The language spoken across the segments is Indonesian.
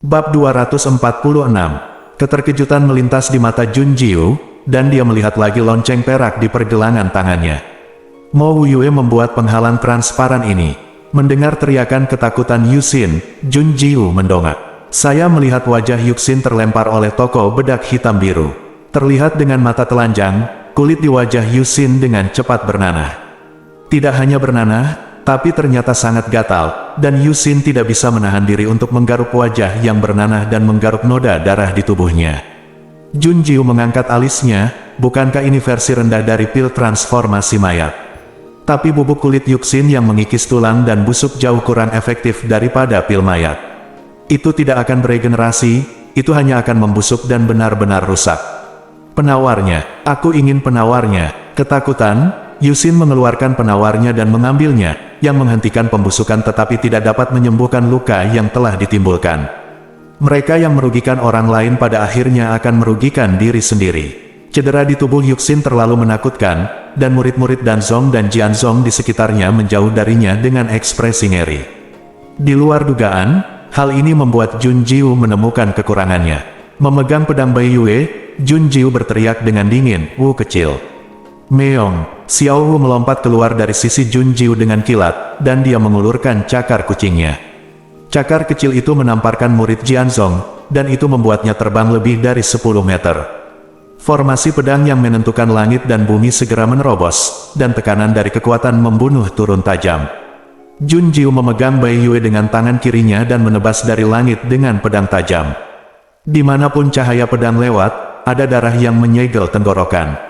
Bab 246. Keterkejutan melintas di mata Jun Jiu, dan dia melihat lagi lonceng perak di pergelangan tangannya. Mo Wuyue membuat penghalang transparan ini. Mendengar teriakan ketakutan Yuxin, Jun Jiu mendongak. Saya melihat wajah Yuxin terlempar oleh toko bedak hitam biru. Terlihat dengan mata telanjang, kulit di wajah Yuxin dengan cepat bernanah. Tidak hanya bernanah, tapi ternyata sangat gatal, dan Yuxin tidak bisa menahan diri untuk menggaruk wajah yang bernanah dan menggaruk noda darah di tubuhnya. Jun Jiu mengangkat alisnya, bukankah ini versi rendah dari pil transformasi mayat? Tapi bubuk kulit Yuxin yang mengikis tulang dan busuk jauh kurang efektif daripada pil mayat. Itu tidak akan beregenerasi, itu hanya akan membusuk dan benar-benar rusak. Penawarnya, aku ingin penawarnya. Ketakutan, Yuxin mengeluarkan penawarnya dan mengambilnya, yang menghentikan pembusukan tetapi tidak dapat menyembuhkan luka yang telah ditimbulkan. Mereka yang merugikan orang lain pada akhirnya akan merugikan diri sendiri. Cedera di tubuh Yuxin terlalu menakutkan, dan murid-murid Danzong dan Jianzong di sekitarnya menjauh darinya dengan ekspresi ngeri. Di luar dugaan, hal ini membuat Jun Jiu menemukan kekurangannya. Memegang pedang Bai Yue, Jun Jiu berteriak dengan dingin, "Wu kecil." Meong, Xiao Wu melompat keluar dari sisi Jun Jiu dengan kilat, dan dia mengulurkan cakar kucingnya. Cakar kecil itu menamparkan murid Jianzong, dan itu membuatnya terbang lebih dari 10 meter. Formasi pedang yang menentukan langit dan bumi segera menerobos, dan tekanan dari kekuatan membunuh turun tajam. Jun Jiu memegang Bai Yue dengan tangan kirinya dan menebas dari langit dengan pedang tajam. Dimanapun cahaya pedang lewat, ada darah yang menyegel tenggorokan.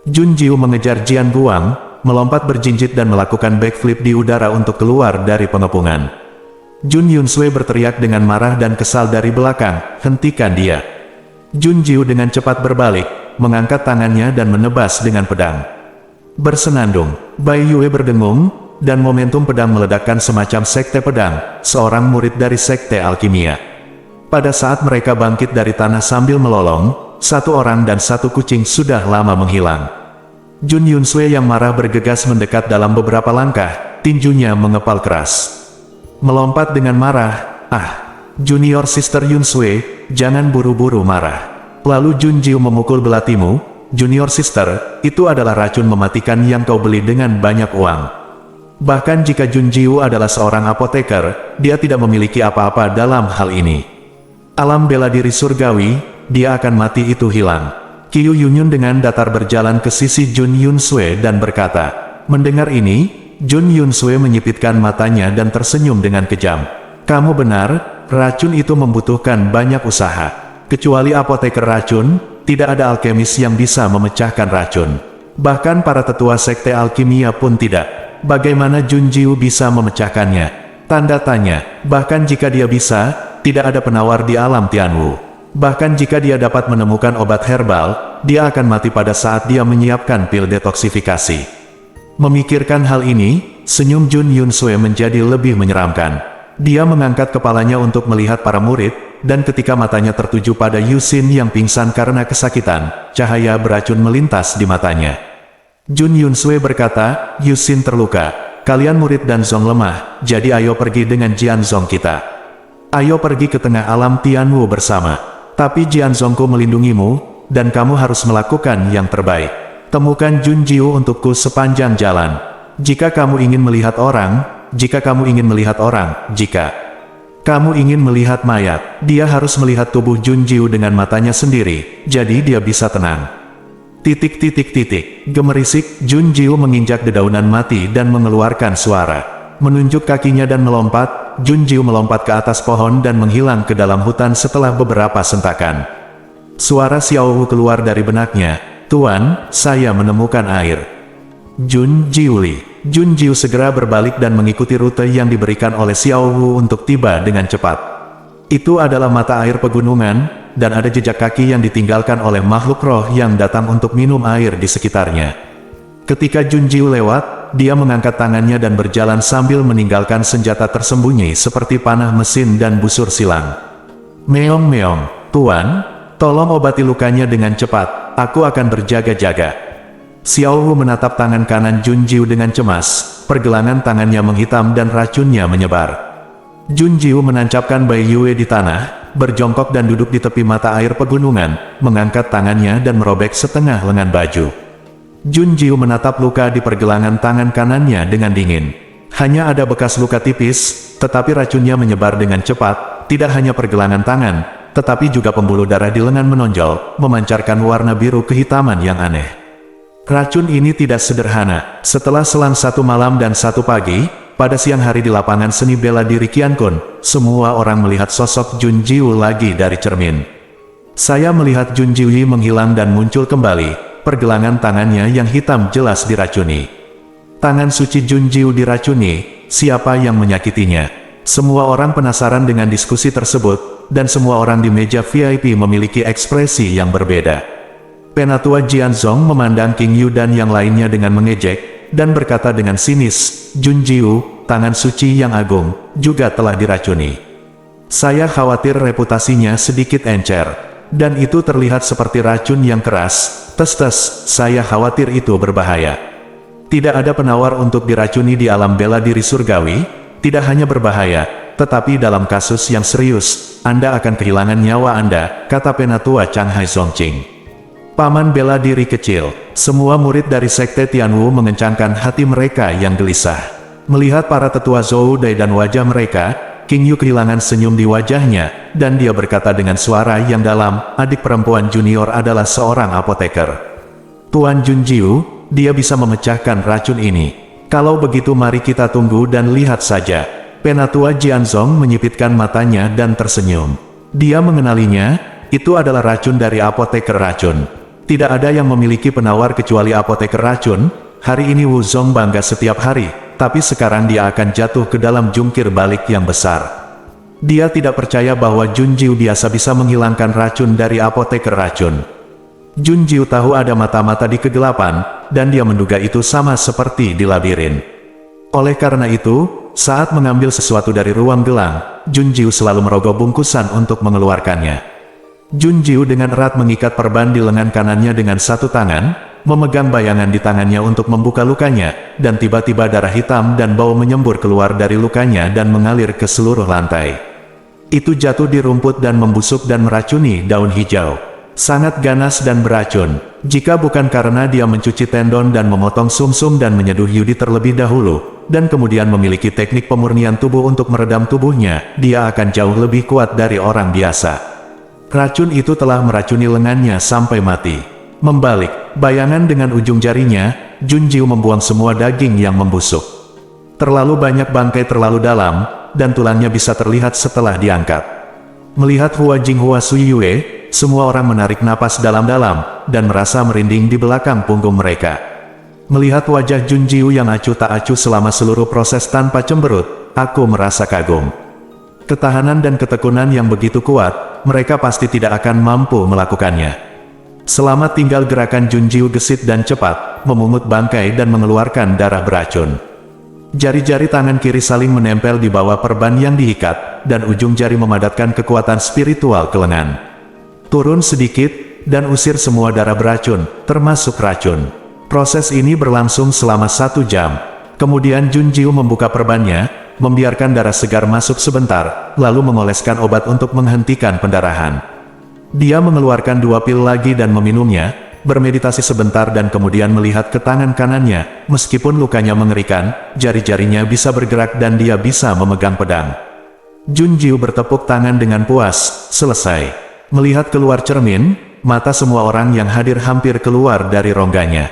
Jun Jiu mengejar Jian Guang, melompat berjinjit dan melakukan backflip di udara untuk keluar dari pengepungan. Jun Yunsui berteriak dengan marah dan kesal dari belakang, "Hentikan dia!" Jun Jiu dengan cepat berbalik, mengangkat tangannya dan menebas dengan pedang. Bersenandung, Bai Yue berdengung, dan momentum pedang meledakkan semacam sekte pedang, seorang murid dari sekte alkimia. Pada saat mereka bangkit dari tanah sambil melolong, satu orang dan satu kucing sudah lama menghilang. Jun Yunsui yang marah bergegas mendekat dalam beberapa langkah, tinjunya mengepal keras. Melompat dengan marah, Junior Sister Yunsui, jangan buru-buru marah. Lalu Jun Jiu memukul belatimu, Junior Sister, itu adalah racun mematikan yang kau beli dengan banyak uang. Bahkan jika Jun Jiu adalah seorang apoteker, dia tidak memiliki apa-apa dalam hal ini. Alam bela diri surgawi, dia akan mati itu hilang. Qiu Yunyun dengan datar berjalan ke sisi Jun Yunsui dan berkata. Mendengar ini, Jun Yunsui menyipitkan matanya dan tersenyum dengan kejam. Kamu benar, racun itu membutuhkan banyak usaha. Kecuali apoteker racun, tidak ada alkemis yang bisa memecahkan racun. Bahkan para tetua sekte alkimia pun tidak. Bagaimana Jun Jiu bisa memecahkannya? Tanda tanya, bahkan jika dia bisa, tidak ada penawar di alam Tianwu. Bahkan jika dia dapat menemukan obat herbal, dia akan mati pada saat dia menyiapkan pil detoksifikasi. Memikirkan hal ini, senyum Jun Yunsui menjadi lebih menyeramkan. Dia mengangkat kepalanya untuk melihat para murid, dan ketika matanya tertuju pada Yuxin yang pingsan karena kesakitan, cahaya beracun melintas di matanya. Jun Yunsui berkata, "Yuxin terluka. Kalian murid Danzong lemah, jadi ayo pergi dengan Jianzong kita. Ayo pergi ke tengah alam Tianwu bersama. Tapi Jianzongku melindungimu, dan kamu harus melakukan yang terbaik. Temukan Jun Jiu untukku sepanjang jalan. Jika kamu ingin melihat orang, jika kamu ingin melihat mayat, dia harus melihat tubuh Jun Jiu dengan matanya sendiri, jadi dia bisa tenang." Gemerisik, Jun Jiu menginjak dedaunan mati dan mengeluarkan suara. Menunjuk kakinya dan melompat, Jun Jiu melompat ke atas pohon dan menghilang ke dalam hutan setelah beberapa sentakan. Suara Xiao Wu keluar dari benaknya, "Tuan, saya menemukan air." Jun Jiu segera berbalik dan mengikuti rute yang diberikan oleh Xiao Wu untuk tiba dengan cepat. Itu adalah mata air pegunungan, dan ada jejak kaki yang ditinggalkan oleh makhluk roh yang datang untuk minum air di sekitarnya. Ketika Jun Jiu lewat, dia mengangkat tangannya dan berjalan sambil meninggalkan senjata tersembunyi seperti panah mesin dan busur silang. "Meong, Tuan, tolong obati lukanya dengan cepat, aku akan berjaga-jaga." Xiao Wu menatap tangan kanan Jun Jiu dengan cemas, pergelangan tangannya menghitam dan racunnya menyebar. Jun Jiu menancapkan Bai Yue di tanah, berjongkok dan duduk di tepi mata air pegunungan, mengangkat tangannya dan merobek setengah lengan baju. Junjiu menatap luka di pergelangan tangan kanannya dengan dingin. Hanya ada bekas luka tipis, tetapi racunnya menyebar dengan cepat, tidak hanya pergelangan tangan, tetapi juga pembuluh darah di lengan menonjol, memancarkan warna biru kehitaman yang aneh. Racun ini tidak sederhana. Setelah selang 1 malam dan 1 pagi, pada siang hari di lapangan seni bela diri Qiankun, semua orang melihat sosok Junjiu lagi dari cermin. Saya melihat Junjiu menghilang dan muncul kembali, pergelangan tangannya yang hitam jelas diracuni. Tangan suci Junjiu diracuni, siapa yang menyakitinya? Semua orang penasaran dengan diskusi tersebut, dan semua orang di meja VIP memiliki ekspresi yang berbeda. Penatua Jianzong memandang King Yu dan yang lainnya dengan mengejek, dan berkata dengan sinis, Junjiu, tangan suci yang agung, juga telah diracuni. Saya khawatir reputasinya sedikit encer, dan itu terlihat seperti racun yang keras, tes-tes, saya khawatir itu berbahaya. Tidak ada penawar untuk diracuni di alam bela diri surgawi, tidak hanya berbahaya, tetapi dalam kasus yang serius, Anda akan kehilangan nyawa Anda, kata Penatua Changhai Zongqing. Paman bela diri kecil, semua murid dari Sekte Tianwu mengencangkan hati mereka yang gelisah. Melihat para tetua Zhou Dai dan wajah mereka, King Yu kehilangan senyum di wajahnya, dan dia berkata dengan suara yang dalam, adik perempuan junior adalah seorang apoteker. Tuan Junjiu, dia bisa memecahkan racun ini. Kalau begitu mari kita tunggu dan lihat saja. Penatua Jianzong menyipitkan matanya dan tersenyum. Dia mengenalinya, itu adalah racun dari apoteker racun. Tidak ada yang memiliki penawar kecuali apoteker racun. Hari ini Wu Zong bangga setiap hari, tapi sekarang dia akan jatuh ke dalam jungkir balik yang besar. Dia tidak percaya bahwa Junjiu biasa bisa menghilangkan racun dari apoteker racun. Junjiu tahu ada mata-mata di kegelapan, dan dia menduga itu sama seperti di labirin. Oleh karena itu, saat mengambil sesuatu dari ruang gelang, Junjiu selalu merogoh bungkusan untuk mengeluarkannya. Junjiu dengan erat mengikat perban di lengan kanannya dengan satu tangan, memegang bayangan di tangannya untuk membuka lukanya, dan tiba-tiba darah hitam dan bau menyembur keluar dari lukanya dan mengalir ke seluruh lantai. Itu jatuh di rumput dan membusuk dan meracuni daun hijau. Sangat ganas dan beracun. Jika bukan karena dia mencuci tendon dan memotong sumsum dan menyeduh Yudi terlebih dahulu, dan kemudian memiliki teknik pemurnian tubuh untuk meredam tubuhnya, dia akan jauh lebih kuat dari orang biasa. Racun itu telah meracuni lengannya sampai mati. Membalik, bayangan dengan ujung jarinya, Junjiu membuang semua daging yang membusuk. Terlalu banyak bangkai terlalu dalam, dan tulangnya bisa terlihat setelah diangkat. Melihat Hua Jinghua Suyue, semua orang menarik napas dalam-dalam, dan merasa merinding di belakang punggung mereka. Melihat wajah Junjiu yang acuh tak acuh selama seluruh proses tanpa cemberut, aku merasa kagum. Ketahanan dan ketekunan yang begitu kuat, mereka pasti tidak akan mampu melakukannya. Selamat tinggal gerakan Junjiu gesit dan cepat, memungut bangkai dan mengeluarkan darah beracun. Jari-jari tangan kiri saling menempel di bawah perban yang diikat, dan ujung jari memadatkan kekuatan spiritual ke lengan. Turun sedikit, dan usir semua darah beracun, termasuk racun. Proses ini berlangsung selama 1 jam. Kemudian Junjiu membuka perbannya, membiarkan darah segar masuk sebentar, lalu mengoleskan obat untuk menghentikan pendarahan. Dia mengeluarkan 2 pil lagi dan meminumnya, bermeditasi sebentar dan kemudian melihat ke tangan kanannya. Meskipun lukanya mengerikan, jari-jarinya bisa bergerak dan dia bisa memegang pedang. Junjiu bertepuk tangan dengan puas. Selesai. Melihat keluar cermin, mata semua orang yang hadir hampir keluar dari rongganya.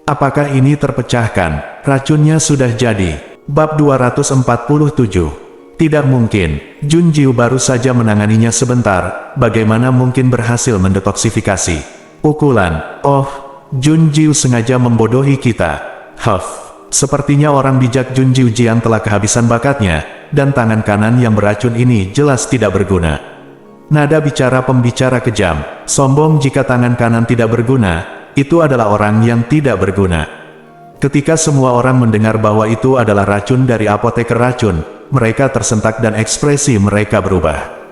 Apakah ini terpecahkan? Racunnya sudah jadi. Bab 247. Tidak mungkin. Junjiu baru saja menanganinya sebentar, bagaimana mungkin berhasil mendetoksifikasi? Pukulan. Oh, Junjiu sengaja membodohi kita. Huff. Sepertinya orang bijak Junjiu Jian telah kehabisan bakatnya, dan tangan kanan yang beracun ini jelas tidak berguna. Nada bicara pembicara kejam. Sombong jika tangan kanan tidak berguna, itu adalah orang yang tidak berguna. Ketika semua orang mendengar bahwa itu adalah racun dari apoteker racun, mereka tersentak dan ekspresi mereka berubah.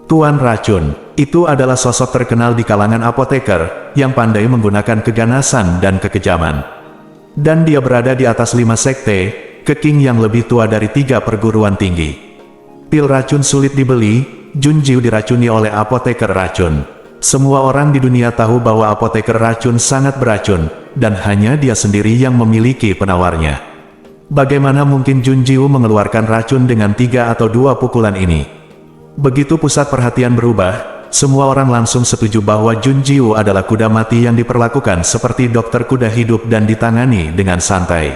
Tuan Racun, itu adalah sosok terkenal di kalangan apoteker, yang pandai menggunakan keganasan dan kekejaman. Dan dia berada di atas 5 sekte, keking yang lebih tua dari 3 perguruan tinggi. Pil racun sulit dibeli, Junjiu diracuni oleh apoteker racun. Semua orang di dunia tahu bahwa apoteker racun sangat beracun, dan hanya dia sendiri yang memiliki penawarnya. Bagaimana mungkin Junjiu mengeluarkan racun dengan 3 atau 2 pukulan ini? Begitu pusat perhatian berubah, semua orang langsung setuju bahwa Junjiu adalah kuda mati yang diperlakukan seperti dokter kuda hidup dan ditangani dengan santai.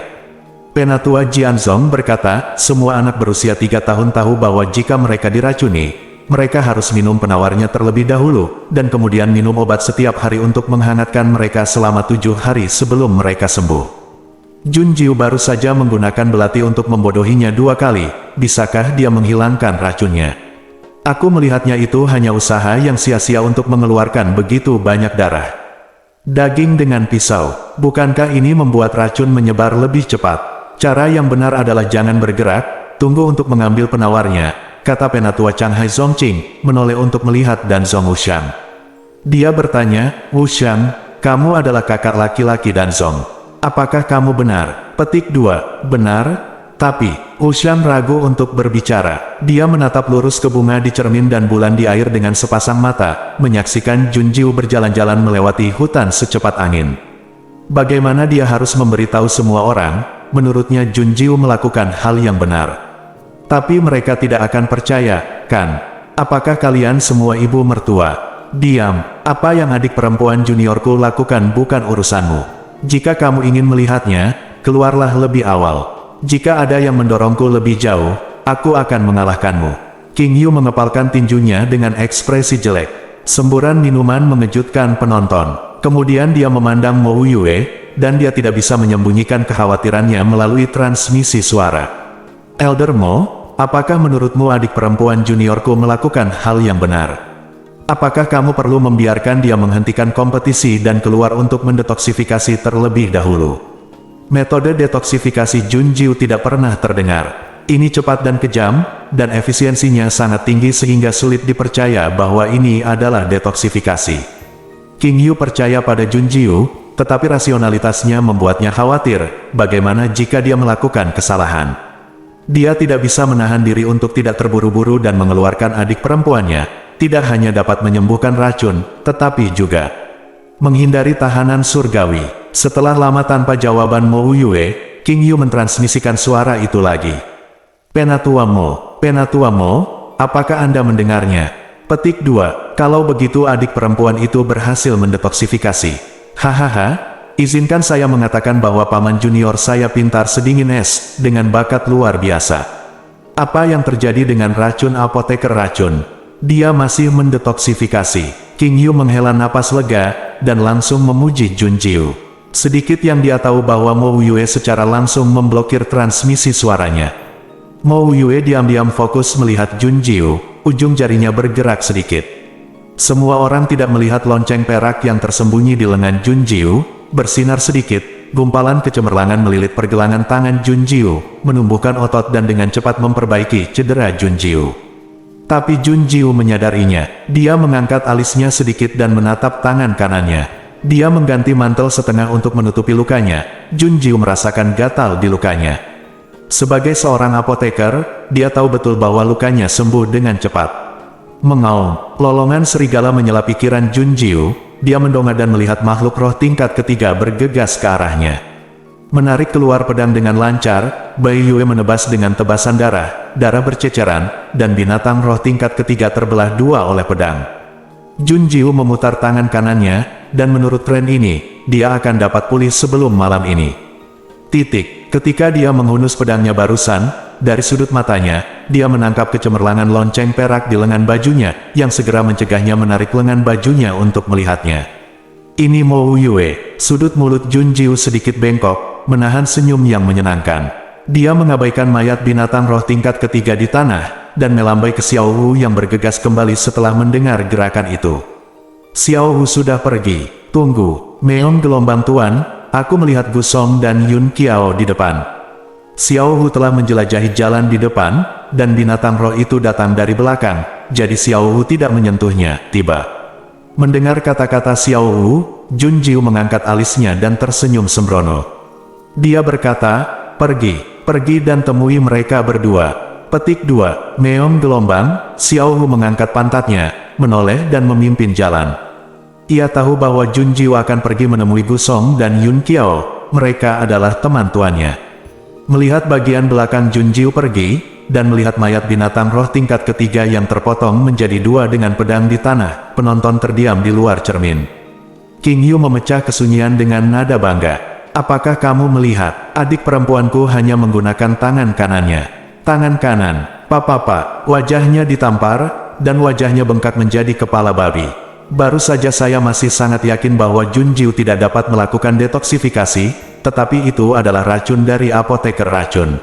Penatua Jianzong berkata, semua anak berusia 3 tahun tahu bahwa jika mereka diracuni, mereka harus minum penawarnya terlebih dahulu, dan kemudian minum obat setiap hari untuk menghangatkan mereka selama 7 hari sebelum mereka sembuh. Junjiu baru saja menggunakan belati untuk membodohinya 2 kali, bisakah dia menghilangkan racunnya? Aku melihatnya itu hanya usaha yang sia-sia untuk mengeluarkan begitu banyak darah. Daging dengan pisau, bukankah ini membuat racun menyebar lebih cepat? Cara yang benar adalah jangan bergerak, tunggu untuk mengambil penawarnya, kata penatua Changhai Zongqing, menoleh untuk melihat Danzong Wuxiang. Dia bertanya, Wuxiang, kamu adalah kakak laki-laki Danzong. Apakah kamu benar? Petik 2, benar? Tapi, Wuxiang ragu untuk berbicara. Dia menatap lurus ke bunga di cermin dan bulan di air dengan sepasang mata, menyaksikan Junjiu berjalan-jalan melewati hutan secepat angin. Bagaimana dia harus memberitahu semua orang, menurutnya Junjiu melakukan hal yang benar. Tapi mereka tidak akan percaya, kan? Apakah kalian semua ibu mertua? Diam, apa yang adik perempuan juniorku lakukan bukan urusanmu. Jika kamu ingin melihatnya, keluarlah lebih awal. Jika ada yang mendorongku lebih jauh, aku akan mengalahkanmu. King Yu mengepalkan tinjunya dengan ekspresi jelek. Semburan minuman mengejutkan penonton. Kemudian dia memandang Mo Yue, dan dia tidak bisa menyembunyikan kekhawatirannya melalui transmisi suara. Elder Mo, apakah menurutmu adik perempuan juniorku melakukan hal yang benar? Apakah kamu perlu membiarkan dia menghentikan kompetisi dan keluar untuk mendetoksifikasi terlebih dahulu? Metode detoksifikasi Junjiu tidak pernah terdengar. Ini cepat dan kejam, dan efisiensinya sangat tinggi sehingga sulit dipercaya bahwa ini adalah detoksifikasi. King Yu percaya pada Junjiu, tetapi rasionalitasnya membuatnya khawatir, bagaimana jika dia melakukan kesalahan. Dia tidak bisa menahan diri untuk tidak terburu-buru dan mengeluarkan adik perempuannya, tidak hanya dapat menyembuhkan racun, tetapi juga menghindari tahanan surgawi. Setelah lama tanpa jawaban Mo Yue, King Yu mentransmisikan suara itu lagi. Penatua Mo, apakah Anda mendengarnya? Petik 2, kalau begitu adik perempuan itu berhasil mendetoksifikasi. Hahaha, izinkan saya mengatakan bahwa paman junior saya pintar sedingin es, dengan bakat luar biasa. Apa yang terjadi dengan racun apoteker racun? Dia masih mendetoksifikasi. King Yu menghela napas lega, dan langsung memuji Junjiu. Sedikit yang dia tahu bahwa Mo Yue secara langsung memblokir transmisi suaranya. Mo Yue diam-diam fokus melihat Junjiu, ujung jarinya bergerak sedikit. Semua orang tidak melihat lonceng perak yang tersembunyi di lengan Junjiu, bersinar sedikit, gumpalan kecemerlangan melilit pergelangan tangan Junjiu, menumbuhkan otot dan dengan cepat memperbaiki cedera Junjiu. Tapi Junjiu menyadarinya, dia mengangkat alisnya sedikit dan menatap tangan kanannya. Dia mengganti mantel setengah untuk menutupi lukanya. Junjiu merasakan gatal di lukanya. Sebagai seorang apoteker, dia tahu betul bahwa lukanya sembuh dengan cepat. Mengaum, lolongan serigala menyela pikiran Junjiu. Dia mendongak dan melihat makhluk roh tingkat ketiga bergegas ke arahnya. Menarik keluar pedang dengan lancar, Bai Yue menebas dengan tebasan darah berceceran, dan binatang roh tingkat ketiga terbelah 2 oleh pedang. Junjiu memutar tangan kanannya, dan menurut tren ini, dia akan dapat pulih sebelum malam ini. Ketika dia menghunus pedangnya barusan, dari sudut matanya, dia menangkap kecemerlangan lonceng perak di lengan bajunya, yang segera mencegahnya menarik lengan bajunya untuk melihatnya. Ini Mo Yue. Sudut mulut Junjiu sedikit bengkok, menahan senyum yang menyenangkan. Dia mengabaikan mayat binatang roh tingkat ketiga di tanah, dan melambai ke Xiao Wu yang bergegas kembali setelah mendengar gerakan itu. Xiao Wu sudah pergi. Tunggu, Meong gelombang tuan, aku melihat Gu Song dan Yun Qiao di depan. Xiao Wu telah menjelajahi jalan di depan, dan binatang roh itu datang dari belakang, jadi Xiao Wu tidak menyentuhnya. Tiba. Mendengar kata-kata Xiao Wu, Junjiu mengangkat alisnya dan tersenyum sembrono. Dia berkata, pergi dan temui mereka berdua. Petik 2. Meong gelombang, Xiao Hu mengangkat pantatnya, menoleh dan memimpin jalan. Ia tahu bahwa Jun Jiu akan pergi menemui Gu Song dan Yun Qiao, mereka adalah teman tuannya. Melihat bagian belakang Jun Jiu pergi, dan melihat mayat binatang roh tingkat ketiga yang terpotong menjadi dua dengan pedang di tanah, penonton terdiam di luar cermin. King Yu memecah kesunyian dengan nada bangga. Apakah kamu melihat, adik perempuanku hanya menggunakan tangan kanannya. Tangan kanan, papa, wajahnya ditampar, dan wajahnya bengkak menjadi kepala babi. Baru saja saya masih sangat yakin bahwa Jun Jiu tidak dapat melakukan detoksifikasi, tetapi itu adalah racun dari apoteker racun.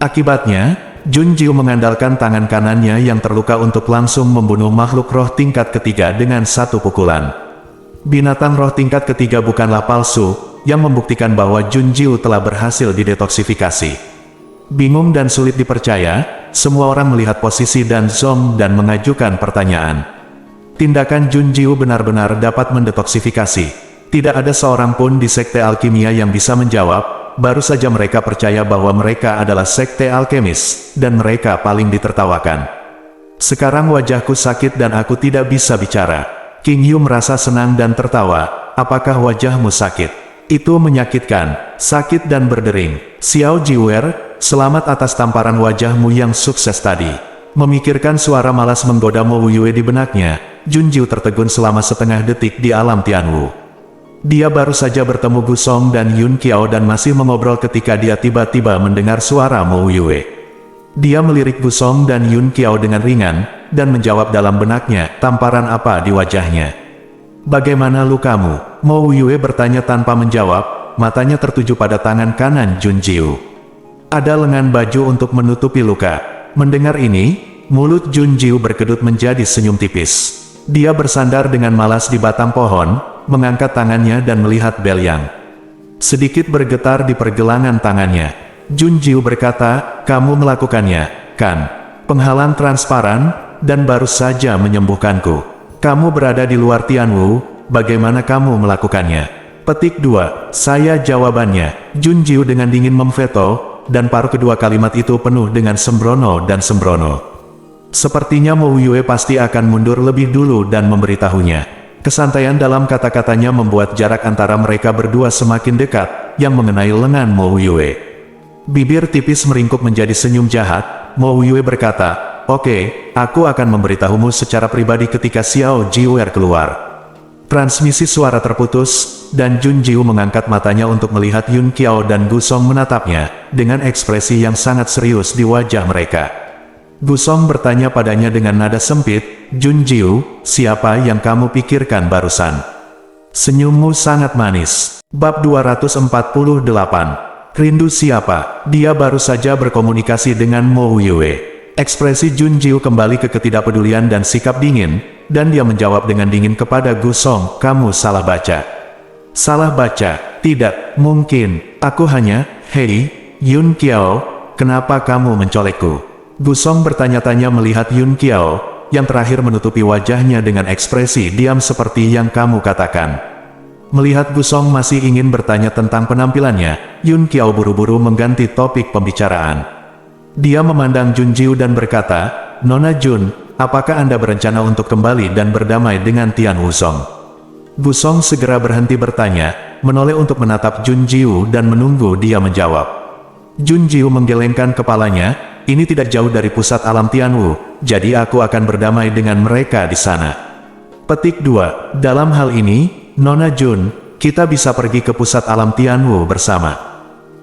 Akibatnya, Jun Jiu mengandalkan tangan kanannya yang terluka untuk langsung membunuh makhluk roh tingkat ketiga dengan satu pukulan. Binatang roh tingkat ketiga bukanlah palsu, yang membuktikan bahwa Jun Jiu telah berhasil didetoksifikasi. Bingung dan sulit dipercaya, semua orang melihat posisi Dan Zong dan mengajukan pertanyaan. Tindakan Jun Jiu benar-benar dapat mendetoksifikasi. Tidak ada seorang pun di sekte alkimia yang bisa menjawab, baru saja mereka percaya bahwa mereka adalah sekte alkemis, dan mereka paling ditertawakan. Sekarang wajahku sakit dan aku tidak bisa bicara. King Yu merasa senang dan tertawa. Apakah wajahmu sakit? Itu menyakitkan, sakit dan berdering. Xiao Jiwer, selamat atas tamparan wajahmu yang sukses tadi. Memikirkan suara malas menggoda Mo Yue di benaknya, Jun Jiu tertegun selama setengah detik di alam Tianwu. Dia baru saja bertemu Gu Song dan Yun Qiao dan masih mengobrol ketika dia tiba-tiba mendengar suara Mo Yue. Dia melirik Gu Song dan Yun Qiao dengan ringan, dan menjawab dalam benaknya, tamparan apa di wajahnya? Bagaimana lukamu? Mo Yue bertanya tanpa menjawab, matanya tertuju pada tangan kanan Jun Jiu. Ada lengan baju untuk menutupi luka. Mendengar ini, mulut Jun Jiu berkedut menjadi senyum tipis. Dia bersandar dengan malas di batang pohon, mengangkat tangannya dan melihat Belyang. Sedikit bergetar di pergelangan tangannya. Jun Jiu berkata, kamu melakukannya, kan? Penghalang transparan, dan baru saja menyembuhkanku. Kamu berada di luar Tianwu, bagaimana kamu melakukannya? Petik 2, saya jawabannya. Jun Jiu dengan dingin memveto, dan paruh kedua kalimat itu penuh dengan sembrono dan sembrono. Sepertinya Mo Yue pasti akan mundur lebih dulu dan memberitahunya. Kesantaian dalam kata-katanya membuat jarak antara mereka berdua semakin dekat, yang mengenai lengan Mo Yue. Bibir tipis meringkuk menjadi senyum jahat, Mo Yue berkata, oke, aku akan memberitahumu secara pribadi ketika Xiao Jiwer keluar. Transmisi suara terputus, dan Jun Jiu mengangkat matanya untuk melihat Yun Qiao dan Gu Song menatapnya, dengan ekspresi yang sangat serius di wajah mereka. Gu Song bertanya padanya dengan nada sempit, Jun Jiu, siapa yang kamu pikirkan barusan? Senyummu sangat manis. Bab 248. Rindu siapa? Dia baru saja berkomunikasi dengan Mo Yue. Ekspresi Jun Jiu kembali ke ketidakpedulian dan sikap dingin, dan dia menjawab dengan dingin kepada Gu Song, kamu salah baca. Salah baca? Tidak, mungkin. Aku hanya, hei, Yun Qiao, kenapa kamu mencolekku? Gu Song bertanya-tanya melihat Yun Qiao, yang terakhir menutupi wajahnya dengan ekspresi diam seperti yang kamu katakan. Melihat Gu Song masih ingin bertanya tentang penampilannya, Yun Qiao buru-buru mengganti topik pembicaraan. Dia memandang Jun Jiu dan berkata, Nona Jun, apakah Anda berencana untuk kembali dan berdamai dengan Tian Wusong? Gu Song segera berhenti bertanya, menoleh untuk menatap Jun Jiu dan menunggu dia menjawab. Jun Jiu menggelengkan kepalanya, ini tidak jauh dari pusat alam Tianwu, jadi aku akan berdamai dengan mereka di sana. Petik 2, dalam hal ini, Nona Jun, kita bisa pergi ke pusat alam Tianwu bersama.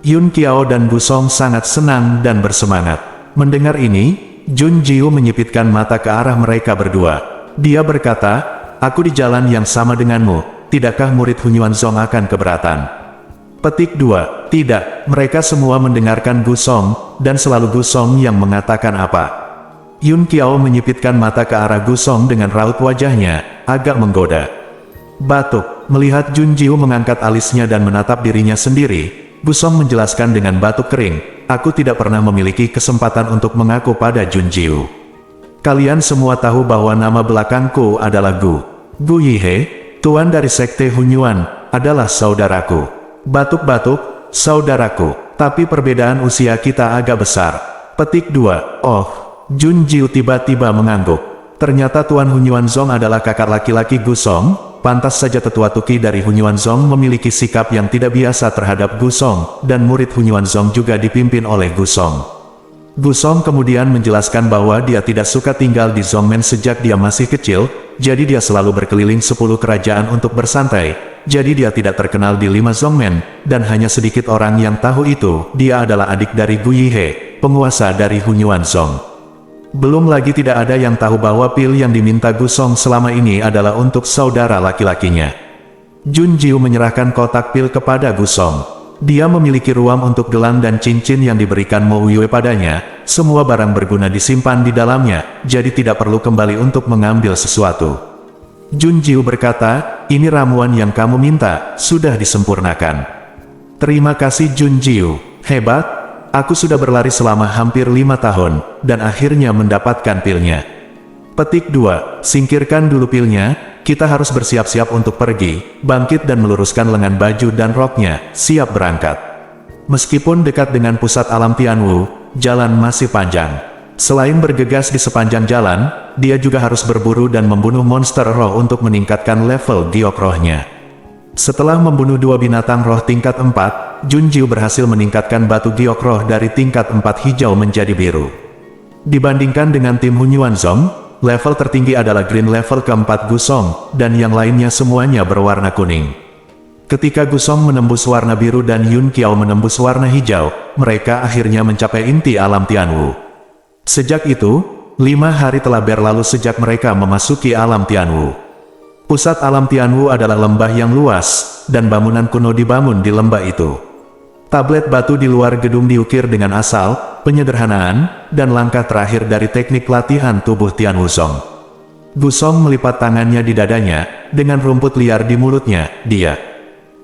Yun Qiao dan Gu Song sangat senang dan bersemangat. Mendengar ini, Jun Jiu menyipitkan mata ke arah mereka berdua. Dia berkata, aku di jalan yang sama denganmu, tidakkah murid Hunyuan Zong akan keberatan? Petik 2, tidak, mereka semua mendengarkan Gu Song, dan selalu Gu Song yang mengatakan apa. Yun Qiao menyipitkan mata ke arah Gu Song dengan raut wajahnya, agak menggoda. Batuk, melihat Jun Jiu mengangkat alisnya dan menatap dirinya sendiri, Gu Song menjelaskan dengan batuk kering, aku tidak pernah memiliki kesempatan untuk mengaku pada Jun Jiu. Kalian semua tahu bahwa nama belakangku adalah Gu. Gu Yihe, tuan dari sekte Hunyuan, adalah saudaraku. Batuk-batuk, saudaraku, tapi perbedaan usia kita agak besar. Petik 2. Oh, Junjiu tiba-tiba mengangguk. Ternyata Tuan Hunyuanzong adalah kakak laki-laki Gusong. Pantas saja tetua Tuki dari Hunyuanzong memiliki sikap yang tidak biasa terhadap Gusong, dan murid Hunyuanzong juga dipimpin oleh Gusong. Gusong kemudian menjelaskan bahwa dia tidak suka tinggal di Zongmen sejak dia masih kecil, jadi dia selalu berkeliling 10 kerajaan untuk bersantai. Jadi dia tidak terkenal di 5 Zongmen, dan hanya sedikit orang yang tahu itu. Dia adalah adik dari Gu Yihe, penguasa dari Hunyuanzong. Belum lagi tidak ada yang tahu bahwa pil yang diminta Gusong selama ini adalah untuk saudara laki-lakinya. Junjiu menyerahkan kotak pil kepada Gusong. Dia memiliki ruang untuk gelang dan cincin yang diberikan Mo Yue padanya. Semua barang berguna disimpan di dalamnya, jadi tidak perlu kembali untuk mengambil sesuatu. Junjiu berkata, ini ramuan yang kamu minta, sudah disempurnakan. Terima kasih Junjiu, hebat. Aku sudah berlari selama hampir 5 tahun, dan akhirnya mendapatkan pilnya. Petik 2. Singkirkan dulu pilnya, kita harus bersiap-siap untuk pergi, bangkit dan meluruskan lengan baju dan roknya, siap berangkat. Meskipun dekat dengan pusat alam Tianwu, jalan masih panjang. Selain bergegas di sepanjang jalan, dia juga harus berburu dan membunuh monster roh untuk meningkatkan level giok rohnya. Setelah membunuh 2 binatang roh tingkat 4, Junjiu berhasil meningkatkan batu giok roh dari tingkat 4 hijau menjadi biru. Dibandingkan dengan tim Hunyuanzong, level tertinggi adalah green level keempat Gusong, dan yang lainnya semuanya berwarna kuning. Ketika Gusong menembus warna biru dan Yun Qiao menembus warna hijau, mereka akhirnya mencapai inti alam Tianwu. Sejak itu, 5 hari telah berlalu sejak mereka memasuki alam Tianwu. Pusat alam Tianwu adalah lembah yang luas, dan bangunan kuno dibangun di lembah itu. Tablet batu di luar gedung diukir dengan asal, penyederhanaan, dan langkah terakhir dari teknik latihan tubuh Tianwuzong. Gusong melipat tangannya di dadanya, dengan rumput liar di mulutnya, dia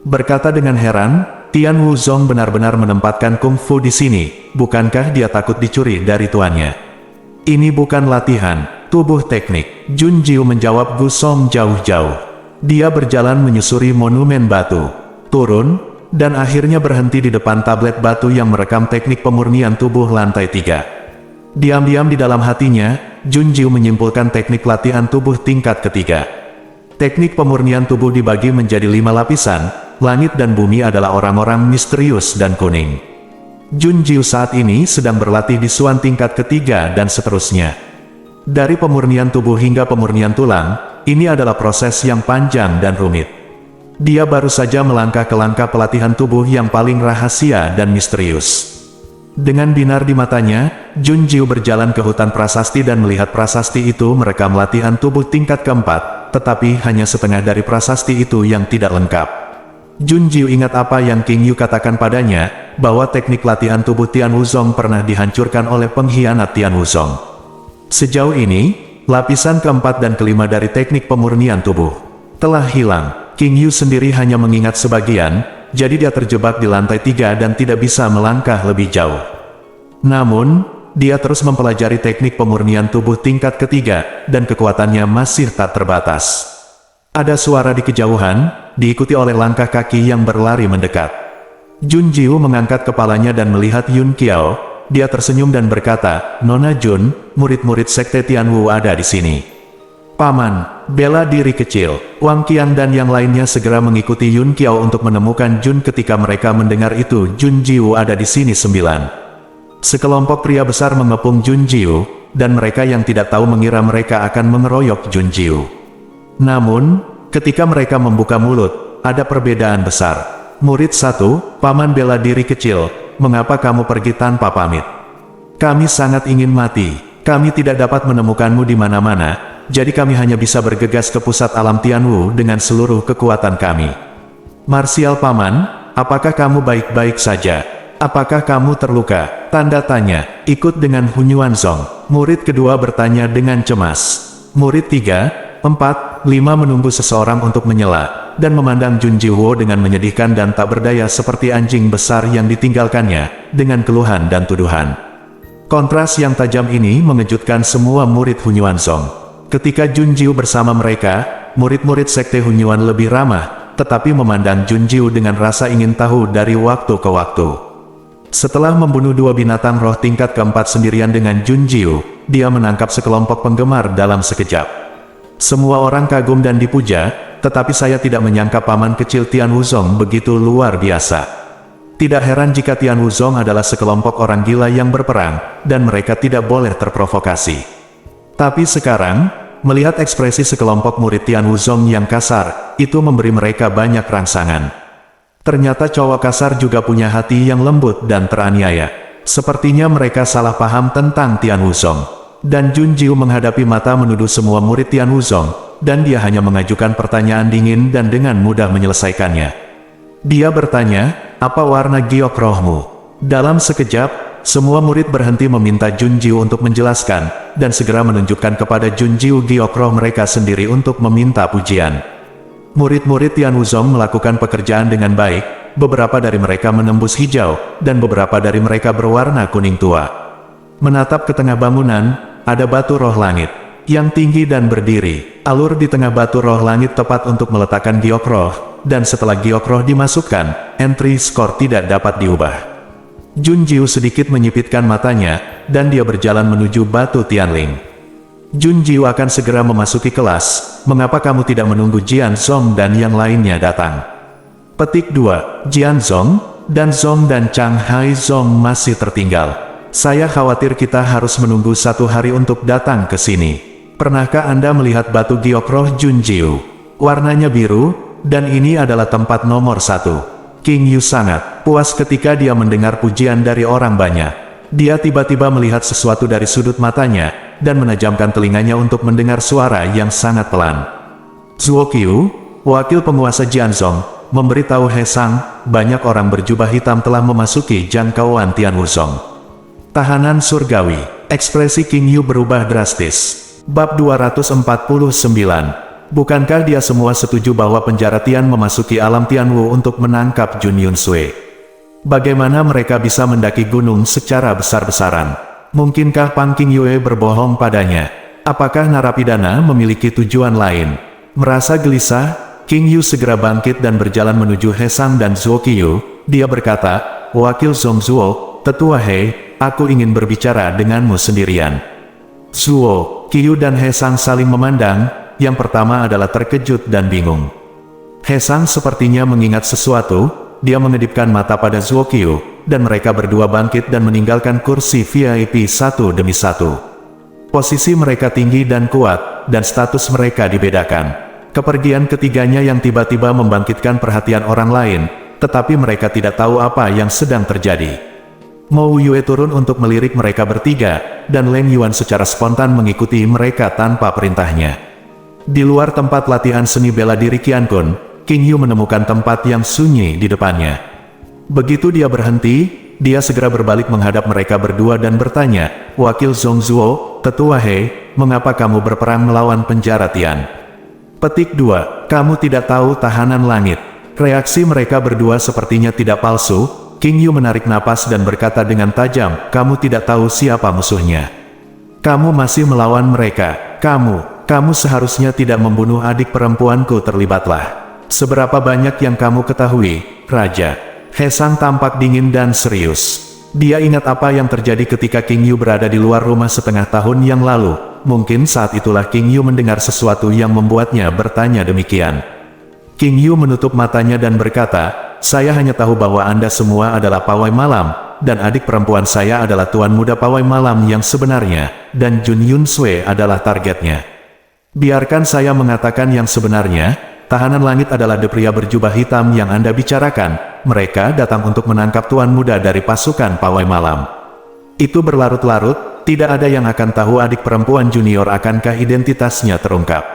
berkata dengan heran, Tianwuzong benar-benar menempatkan kungfu di sini, bukankah dia takut dicuri dari tuannya? Ini bukan latihan, tubuh teknik. Junjiu menjawab Gusong jauh-jauh. Dia berjalan menyusuri monumen batu, turun, dan akhirnya berhenti di depan tablet batu yang merekam teknik pemurnian tubuh lantai 3. Diam-diam di dalam hatinya, Junjiu menyimpulkan teknik latihan tubuh tingkat ketiga. Teknik pemurnian tubuh dibagi menjadi 5 lapisan, langit dan bumi adalah orang-orang misterius dan kuning. Junjiu saat ini sedang berlatih di Suan tingkat ketiga dan seterusnya. Dari pemurnian tubuh hingga pemurnian tulang, ini adalah proses yang panjang dan rumit. Dia baru saja melangkah ke langkah pelatihan tubuh yang paling rahasia dan misterius. Dengan binar di matanya, Junjiu berjalan ke hutan prasasti dan melihat prasasti itu merekam latihan tubuh tingkat keempat, tetapi hanya setengah dari prasasti itu yang tidak lengkap. Junjiu ingat apa yang King Yu katakan padanya, bahwa teknik latihan tubuh Tianwuzong pernah dihancurkan oleh pengkhianat Tianwuzong. Sejauh ini, lapisan keempat dan kelima dari teknik pemurnian tubuh telah hilang. King Yu sendiri hanya mengingat sebagian, jadi dia terjebak di lantai 3 dan tidak bisa melangkah lebih jauh. Namun, dia terus mempelajari teknik pemurnian tubuh tingkat ketiga, dan kekuatannya masih tak terbatas. Ada suara di kejauhan, diikuti oleh langkah kaki yang berlari mendekat. Junjiu mengangkat kepalanya dan melihat Yun Qiao. Dia tersenyum dan berkata, Nona Jun, murid-murid sekte Tianwu ada di sini. Paman, bela diri kecil. Wang Qiang dan yang lainnya segera mengikuti Yun Qiao untuk menemukan Jun. Ketika mereka mendengar itu, Junjiu ada di sini 9. Sekelompok pria besar mengepung Junjiu, dan mereka yang tidak tahu mengira mereka akan mengeroyok Junjiu. Namun, ketika mereka membuka mulut, ada perbedaan besar. Murid 1, Paman bela diri kecil, mengapa kamu pergi tanpa pamit? Kami sangat ingin mati. Kami tidak dapat menemukanmu di mana-mana, jadi kami hanya bisa bergegas ke pusat alam Tianwu dengan seluruh kekuatan kami. Marsial Paman, apakah kamu baik-baik saja? Apakah kamu terluka? Tanda tanya. Ikut dengan Hunyuanzong. Murid kedua bertanya dengan cemas. Murid 3, 4, 5 menunggu seseorang untuk menyela, dan memandang Junjiu dengan menyedihkan dan tak berdaya seperti anjing besar yang ditinggalkannya, dengan keluhan dan tuduhan. Kontras yang tajam ini mengejutkan semua murid Hunyuanzong. Ketika Junjiu bersama mereka, murid-murid sekte Hunyuan lebih ramah, tetapi memandang Junjiu dengan rasa ingin tahu dari waktu ke waktu. Setelah membunuh dua binatang roh tingkat keempat sendirian dengan Jun Jiu, dia menangkap sekelompok penggemar dalam sekejap. Semua orang kagum dan dipuja, tetapi saya tidak menyangka paman kecil Tian Wuzong begitu luar biasa. Tidak heran jika Tian Wuzong adalah sekelompok orang gila yang berperang, dan mereka tidak boleh terprovokasi. Tapi sekarang, melihat ekspresi sekelompok murid Tian Wuzong yang kasar, itu memberi mereka banyak rangsangan. Ternyata cowok kasar juga punya hati yang lembut dan teraniaya. Sepertinya mereka salah paham tentang Tian Wuzong. Dan Jun Jiu menghadapi mata menuduh semua murid Tian Wuzong, dan dia hanya mengajukan pertanyaan dingin dan dengan mudah menyelesaikannya. Dia bertanya, apa warna giok rohmu? Dalam sekejap, semua murid berhenti meminta Jun Jiu untuk menjelaskan, dan segera menunjukkan kepada Jun Jiu giok roh mereka sendiri untuk meminta pujian. Murid-murid Tian Wuzong melakukan pekerjaan dengan baik, beberapa dari mereka menembus hijau, dan beberapa dari mereka berwarna kuning tua. Menatap ke tengah bangunan, ada batu roh langit, yang tinggi dan berdiri. Alur di tengah batu roh langit tepat untuk meletakkan giok roh, dan setelah giok roh dimasukkan, entry score tidak dapat diubah. Jun Jiu sedikit menyipitkan matanya, dan dia berjalan menuju batu Tianling. Jun Jiu akan segera memasuki kelas, mengapa kamu tidak menunggu Jian Zong dan yang lainnya datang? Petik 2, Jian Zong, dan Zong dan Chang Hai Zong masih tertinggal. Saya khawatir kita harus menunggu 1 hari untuk datang ke sini. Pernahkah Anda melihat batu giok roh Jun Jiu? Warnanya biru, dan ini adalah tempat nomor 1. King Yu sangat puas ketika dia mendengar pujian dari orang banyak. Dia tiba-tiba melihat sesuatu dari sudut matanya, dan menajamkan telinganya untuk mendengar suara yang sangat pelan. Zuo Qiu, wakil penguasa Jianzong, memberitahu He Sang, banyak orang berjubah hitam telah memasuki jangkauan Tian Wuzong. Tahanan surgawi, ekspresi King Yu berubah drastis. Bab 249. Bukankah dia semua setuju bahwa penjara Tian memasuki alam Tianwu untuk menangkap Jun Yun Sui? Bagaimana mereka bisa mendaki gunung secara besar-besaran? Mungkinkah Pang King Yue berbohong padanya? Apakah narapidana memiliki tujuan lain? Merasa gelisah, King Yu segera bangkit dan berjalan menuju He Sang dan Zuo Qiu. Dia berkata, Wakil Zong Zuo, Tetua He, aku ingin berbicara denganmu sendirian. Zuo Qiu dan He Sang saling memandang, yang pertama adalah terkejut dan bingung. He Sang sepertinya mengingat sesuatu. Dia mengedipkan mata pada Zuo Qiu, dan mereka berdua bangkit dan meninggalkan kursi VIP satu demi satu. Posisi mereka tinggi dan kuat, dan status mereka dibedakan. Kepergian ketiganya yang tiba-tiba membangkitkan perhatian orang lain, tetapi mereka tidak tahu apa yang sedang terjadi. Mo Yue turun untuk melirik mereka bertiga, dan Leng Yuan secara spontan mengikuti mereka tanpa perintahnya. Di luar tempat latihan seni bela diri Qian Kun, King Yu menemukan tempat yang sunyi di depannya. Begitu dia berhenti, dia segera berbalik menghadap mereka berdua dan bertanya, Wakil Zong Zuo, Tetua He, mengapa kamu berperang melawan penjara Tian? Petik 2, kamu tidak tahu tahanan langit. Reaksi mereka berdua sepertinya tidak palsu. King Yu menarik napas dan berkata dengan tajam, kamu tidak tahu siapa musuhnya. Kamu masih melawan mereka. Kamu seharusnya tidak membunuh adik perempuanku. Terlibatlah. Seberapa banyak yang kamu ketahui, Raja? He Sang tampak dingin dan serius. Dia ingat apa yang terjadi ketika King Yu berada di luar rumah setengah tahun yang lalu. Mungkin saat itulah King Yu mendengar sesuatu yang membuatnya bertanya demikian. King Yu menutup matanya dan berkata, saya hanya tahu bahwa Anda semua adalah pawai malam, dan adik perempuan saya adalah tuan muda pawai malam yang sebenarnya, dan Jun Yun Sui adalah targetnya. Biarkan saya mengatakan yang sebenarnya. Tahanan langit adalah pria berjubah hitam yang Anda bicarakan. Mereka datang untuk menangkap tuan muda dari pasukan pawai malam. Itu berlarut-larut, tidak ada yang akan tahu adik perempuan junior akankah identitasnya terungkap.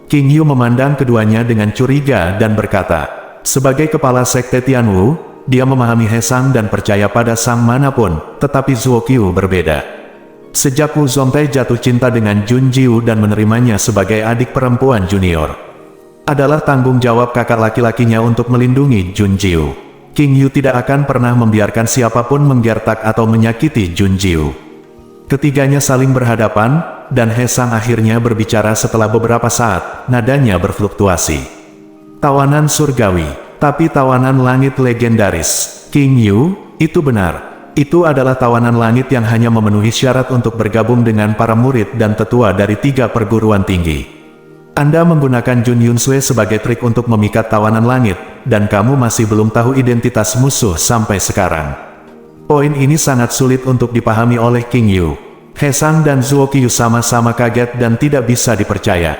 King Yu memandang keduanya dengan curiga dan berkata, sebagai kepala sekte Tianwu, dia memahami He Sang dan percaya pada sang manapun, tetapi Zuo Qiu berbeda. Sejak Wu Zongtai jatuh cinta dengan Jun Jiu dan menerimanya sebagai adik perempuan junior, adalah tanggung jawab kakak laki-lakinya untuk melindungi Jun Jiu. King Yu tidak akan pernah membiarkan siapapun menggertak atau menyakiti Jun Jiu. Ketiganya saling berhadapan, dan He Sang akhirnya berbicara setelah beberapa saat, nadanya berfluktuasi. Tawanan surgawi, tapi tawanan langit legendaris. King Yu, itu benar. Itu adalah tawanan langit yang hanya memenuhi syarat untuk bergabung dengan para murid dan tetua dari 3 perguruan tinggi. Anda menggunakan Jun Yunsue sebagai trik untuk memikat tawanan langit, dan kamu masih belum tahu identitas musuh sampai sekarang. Poin ini sangat sulit untuk dipahami oleh King Yu. He Sang dan Zuo Qiu sama-sama kaget dan tidak bisa dipercaya.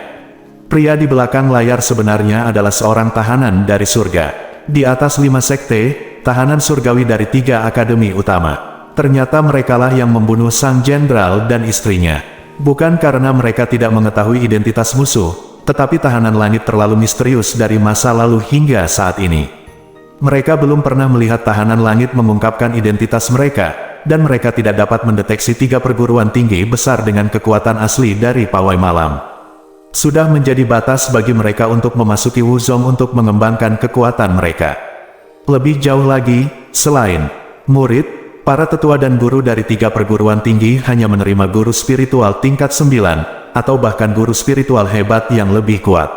Pria di belakang layar sebenarnya adalah seorang tahanan dari surga. Di atas 5 sekte, tahanan surgawi dari 3 akademi utama. Ternyata merekalah yang membunuh sang jenderal dan istrinya. Bukan karena mereka tidak mengetahui identitas musuh, tetapi tahanan langit terlalu misterius dari masa lalu hingga saat ini. Mereka belum pernah melihat tahanan langit mengungkapkan identitas mereka, dan mereka tidak dapat mendeteksi 3 perguruan tinggi besar dengan kekuatan asli dari pawai malam. Sudah menjadi batas bagi mereka untuk memasuki Wuzong untuk mengembangkan kekuatan mereka. Lebih jauh lagi, selain murid, para tetua dan guru dari 3 perguruan tinggi hanya menerima guru spiritual tingkat 9, atau bahkan guru spiritual hebat yang lebih kuat.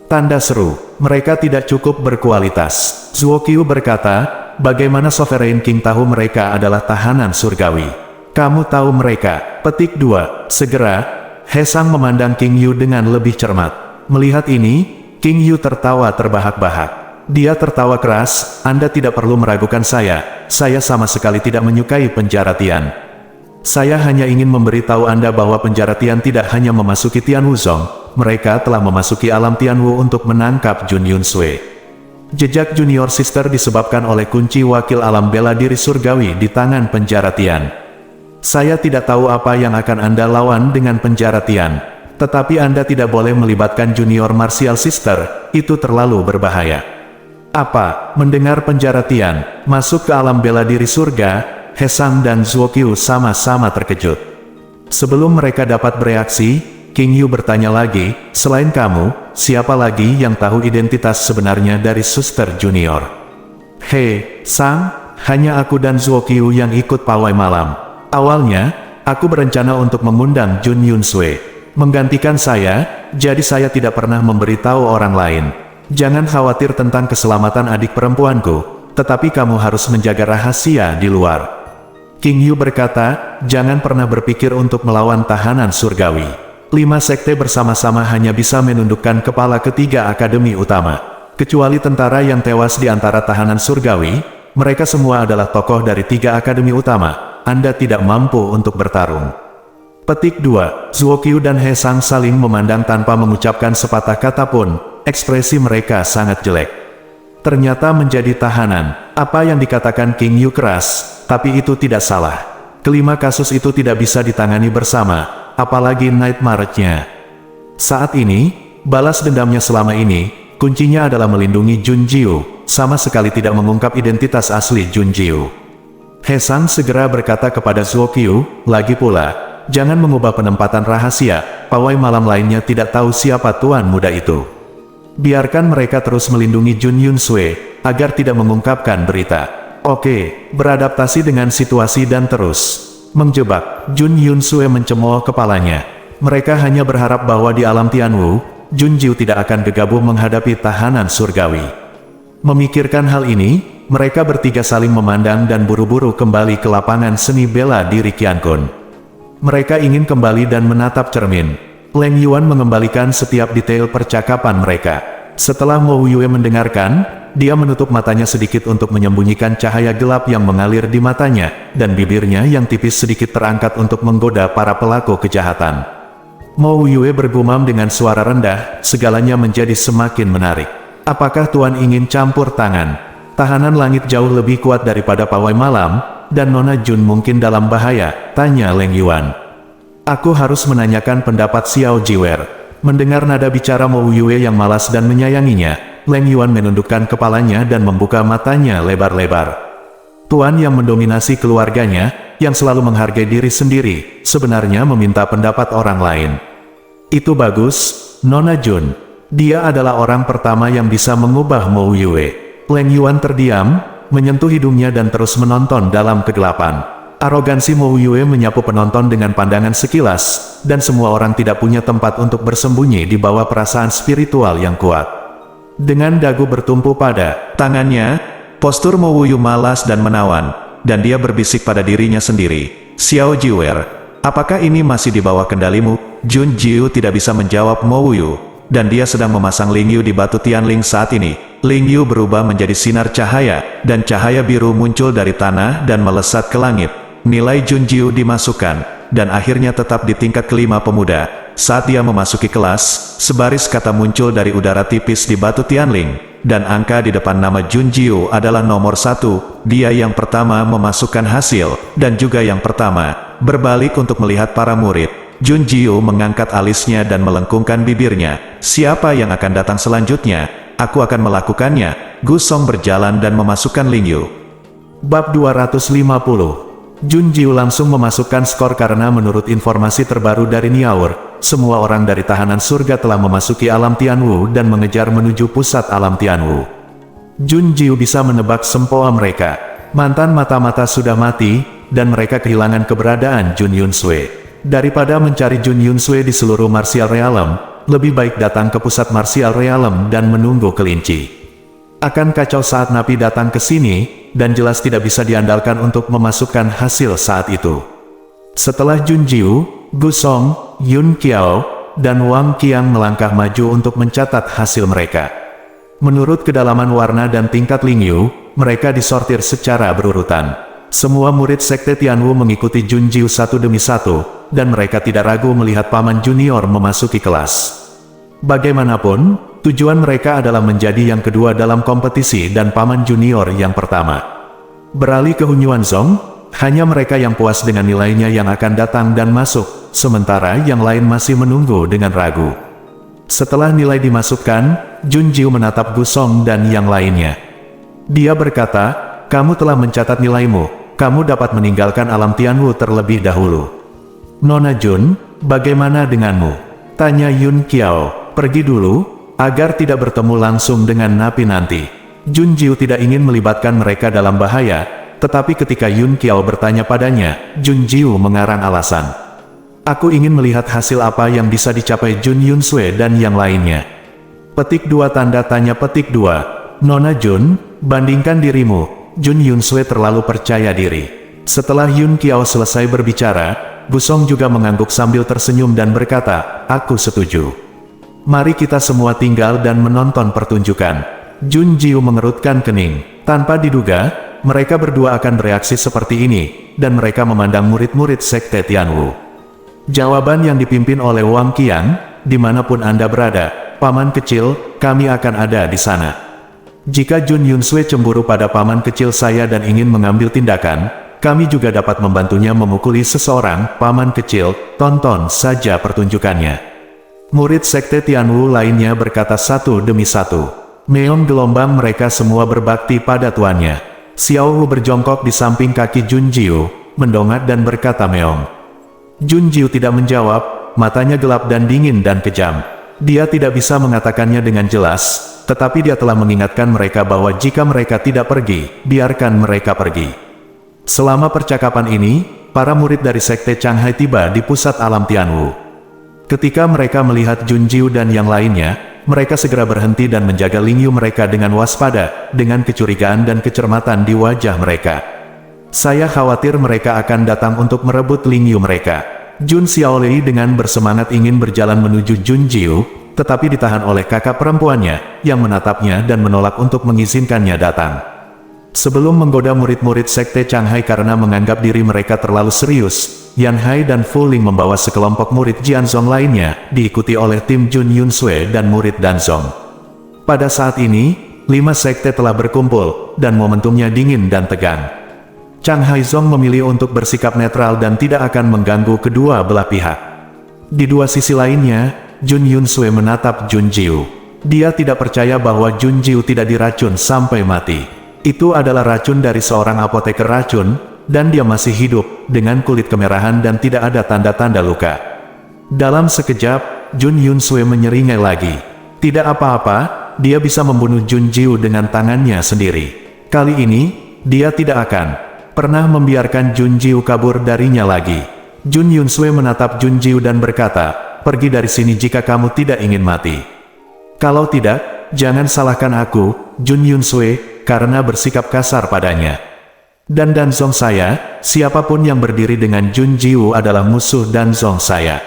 Tanda seru, mereka tidak cukup berkualitas. Zuo Qiu berkata, bagaimana Sovereign King tahu mereka adalah tahanan surgawi? Kamu tahu mereka. Petik 2. Segera, He Sang memandang King Yu dengan lebih cermat. Melihat ini, King Yu tertawa terbahak-bahak. Dia tertawa keras, Anda tidak perlu meragukan saya sama sekali tidak menyukai penjara Tian. Saya hanya ingin memberitahu Anda bahwa penjara Tian tidak hanya memasuki Tian Wuzong, mereka telah memasuki alam Tianwu untuk menangkap Jun Yunsue. Jejak Junior Sister disebabkan oleh kunci wakil alam bela diri surgawi di tangan penjara Tian. Saya tidak tahu apa yang akan Anda lawan dengan penjara Tian, tetapi Anda tidak boleh melibatkan Junior Martial Sister, itu terlalu berbahaya. Apa? Mendengar penjara Tian masuk ke alam bela diri surga, He Sang dan Zuo Qiu sama-sama terkejut. Sebelum mereka dapat bereaksi, King Yu bertanya lagi, selain kamu, siapa lagi yang tahu identitas sebenarnya dari Suster Junior? He Sang, hanya aku dan Zuo Qiu yang ikut pawai malam. Awalnya, aku berencana untuk mengundang Jun Yunsue menggantikan saya, jadi saya tidak pernah memberitahu orang lain. Jangan khawatir tentang keselamatan adik perempuanku, tetapi kamu harus menjaga rahasia di luar. King Yu berkata, jangan pernah berpikir untuk melawan tahanan surgawi. 5 sekte bersama-sama hanya bisa menundukkan kepala ketiga akademi utama. Kecuali tentara yang tewas di antara tahanan surgawi, mereka semua adalah tokoh dari 3 akademi utama. Anda tidak mampu untuk bertarung. Petik 2. Zuo Qiu dan He Sang saling memandang tanpa mengucapkan sepatah kata pun. Ekspresi mereka sangat jelek. Ternyata menjadi tahanan, apa yang dikatakan King Yu keras, tapi itu tidak salah. Kelima kasus itu tidak bisa ditangani bersama, apalagi Night March-nya. Saat ini, balas dendamnya selama ini, kuncinya adalah melindungi Jun Jiu, sama sekali tidak mengungkap identitas asli Jun Jiu. He Sang segera berkata kepada Zuo Qiu, lagi pula, jangan mengubah penempatan rahasia, pawai malam lainnya tidak tahu siapa tuan muda itu. Biarkan mereka terus melindungi Jun Yunsue, agar tidak mengungkapkan berita. Oke, beradaptasi dengan situasi dan terus menjebak. Jun Yunsue mencemooh kepalanya. Mereka hanya berharap bahwa di alam Tianwu, Jun Jiu tidak akan gegabah menghadapi tahanan surgawi. Memikirkan hal ini, mereka bertiga saling memandang dan buru-buru kembali ke lapangan seni bela diri Qiankun. Mereka ingin kembali dan menatap cermin. Leng Yuan mengembalikan setiap detail percakapan mereka. Setelah Mo Yue mendengarkan, dia menutup matanya sedikit untuk menyembunyikan cahaya gelap yang mengalir di matanya, dan bibirnya yang tipis sedikit terangkat untuk menggoda para pelaku kejahatan. Mo Yue bergumam dengan suara rendah, segalanya menjadi semakin menarik. Apakah Tuan ingin campur tangan? Tahanan langit jauh lebih kuat daripada pawai malam, dan Nona Jun mungkin dalam bahaya, tanya Leng Yuan. Aku harus menanyakan pendapat Xiao Jiwer. Mendengar nada bicara Mo Yue yang malas dan menyayanginya, Leng Yuan menundukkan kepalanya dan membuka matanya lebar-lebar. Tuan yang mendominasi keluarganya, yang selalu menghargai diri sendiri, sebenarnya meminta pendapat orang lain. Itu bagus, Nona Jun. Dia adalah orang pertama yang bisa mengubah Mo Yue. Leng Yuan terdiam, menyentuh hidungnya dan terus menonton dalam kegelapan. Arogansi Mo Yue menyapu penonton dengan pandangan sekilas, dan semua orang tidak punya tempat untuk bersembunyi di bawah perasaan spiritual yang kuat. Dengan dagu bertumpu pada tangannya, postur Mo Yue malas dan menawan. dan dia berbisik pada dirinya sendiri, "Xiao Jiwer, apakah ini masih di bawah kendalimu?" Jun Jiu tidak bisa menjawab Mo Wuyu, dan dia sedang memasang Ling Yu di batu Tianling saat ini. Ling Yu berubah menjadi sinar cahaya, dan cahaya biru muncul dari tanah dan melesat ke langit. Nilai Jun Jiu dimasukkan, dan akhirnya tetap di tingkat kelima pemuda. Saat dia memasuki kelas, sebaris kata muncul dari udara tipis di batu Tianling, dan angka di depan nama Jun Jiu adalah nomor 1. Dia yang pertama memasukkan hasil, dan juga yang pertama. Berbalik untuk melihat para murid, Jun Jiu mengangkat alisnya dan melengkungkan bibirnya. "Siapa yang akan datang selanjutnya? Aku akan melakukannya." Gu Song berjalan dan memasukkan Ling Yu. Bab 250. Jun Jiu langsung memasukkan skor karena menurut informasi terbaru dari Niaur, semua orang dari tahanan surga telah memasuki alam Tianwu dan mengejar menuju pusat alam Tianwu. Jun Jiu bisa menebak sempoa mereka. Mantan mata-mata sudah mati, dan mereka kehilangan keberadaan Jun Yunsui. Daripada mencari Jun Yunsui di seluruh Martial Realm, lebih baik datang ke pusat Martial Realm dan menunggu kelinci. Akan kacau saat Napi datang ke sini, dan jelas tidak bisa diandalkan untuk memasukkan hasil saat itu. Setelah Jun Jiu, Gu Song, Yun Qiao, dan Wang Qiang melangkah maju untuk mencatat hasil mereka. Menurut kedalaman warna dan tingkat Ling Yu, mereka disortir secara berurutan. Semua murid Sekte Tianwu mengikuti Jun Jiu satu demi satu, dan mereka tidak ragu melihat paman junior memasuki kelas. Bagaimanapun, tujuan mereka adalah menjadi yang kedua dalam kompetisi dan paman junior yang pertama. Beralih ke Hunyuan Zong, hanya mereka yang puas dengan nilainya yang akan datang dan masuk, sementara yang lain masih menunggu dengan ragu. Setelah nilai dimasukkan, Jun Jiu menatap Gu Song dan yang lainnya. Dia berkata, "Kamu telah mencatat nilaimu, kamu dapat meninggalkan alam Tianwu terlebih dahulu." "Nona Jun, bagaimana denganmu?" tanya Yun Qiao. "Pergi dulu, agar tidak bertemu langsung dengan Napi nanti." Jun Jiu tidak ingin melibatkan mereka dalam bahaya, tetapi ketika Yun Qiao bertanya padanya, Jun Jiu mengarang alasan. "Aku ingin melihat hasil apa yang bisa dicapai Jun Yunsui dan yang lainnya." Petik 2 tanda tanya petik 2. "Nona Jun, bandingkan dirimu." Jun Yunsui terlalu percaya diri. Setelah Yun Qiao selesai berbicara, Gu Song juga mengangguk sambil tersenyum dan berkata, "Aku setuju. Mari kita semua tinggal dan menonton pertunjukan." Jun Jiu mengerutkan kening. Tanpa diduga, mereka berdua akan bereaksi seperti ini, dan mereka memandang murid-murid Sekte Tianwu. Jawaban yang dipimpin oleh Wang Qiang, "Dimanapun Anda berada, paman kecil, kami akan ada di sana. Jika Jun Yunsui cemburu pada paman kecil saya dan ingin mengambil tindakan, kami juga dapat membantunya memukuli seseorang, paman kecil, tonton saja pertunjukannya." Murid Sekte Tianwu lainnya berkata satu demi satu. Meong gelombang mereka semua berbakti pada tuannya. Xiao Hu berjongkok di samping kaki Jun Jiu, mendongak dan berkata Meong. Jun Jiu tidak menjawab, matanya gelap dan dingin dan kejam. Dia tidak bisa mengatakannya dengan jelas, tetapi dia telah mengingatkan mereka bahwa jika mereka tidak pergi, biarkan mereka pergi. Selama percakapan ini, para murid dari Sekte Changhai tiba di pusat alam Tianwu. Ketika mereka melihat Jun Jiu dan yang lainnya, mereka segera berhenti dan menjaga Ling Yu mereka dengan waspada, dengan kecurigaan dan kecermatan di wajah mereka. "Saya khawatir mereka akan datang untuk merebut Ling Yu mereka." Jun Xiaolei dengan bersemangat ingin berjalan menuju Jun Jiu, tetapi ditahan oleh kakak perempuannya, yang menatapnya dan menolak untuk mengizinkannya datang. Sebelum menggoda murid-murid Sekte Changhai karena menganggap diri mereka terlalu serius, Yan Hai dan Fu Ling membawa sekelompok murid Jianzong lainnya, diikuti oleh tim Jun Yunsui dan murid Danzong. Pada saat ini, 5 sekte telah berkumpul, dan momentumnya dingin dan tegang. Changhai Zong memilih untuk bersikap netral dan tidak akan mengganggu kedua belah pihak. Di dua sisi lainnya, Jun Yunsui menatap Jun Jiu. Dia tidak percaya bahwa Jun Jiu tidak diracun sampai mati. Itu adalah racun dari seorang apoteker racun, dan dia masih hidup, dengan kulit kemerahan dan tidak ada tanda-tanda luka. Dalam sekejap, Jun Yunsui menyeringai lagi. Tidak apa-apa, dia bisa membunuh Jun Jiu dengan tangannya sendiri. Kali ini, dia tidak akan pernah membiarkan Jun Jiu kabur darinya lagi. Jun Yunsui menatap Jun Jiu dan berkata, "Pergi dari sini jika kamu tidak ingin mati. Kalau tidak, jangan salahkan aku, Jun Yunsui, karena bersikap kasar padanya." Dan Danzong saya, siapapun yang berdiri dengan Jun Jiwoo adalah musuh Danzong saya.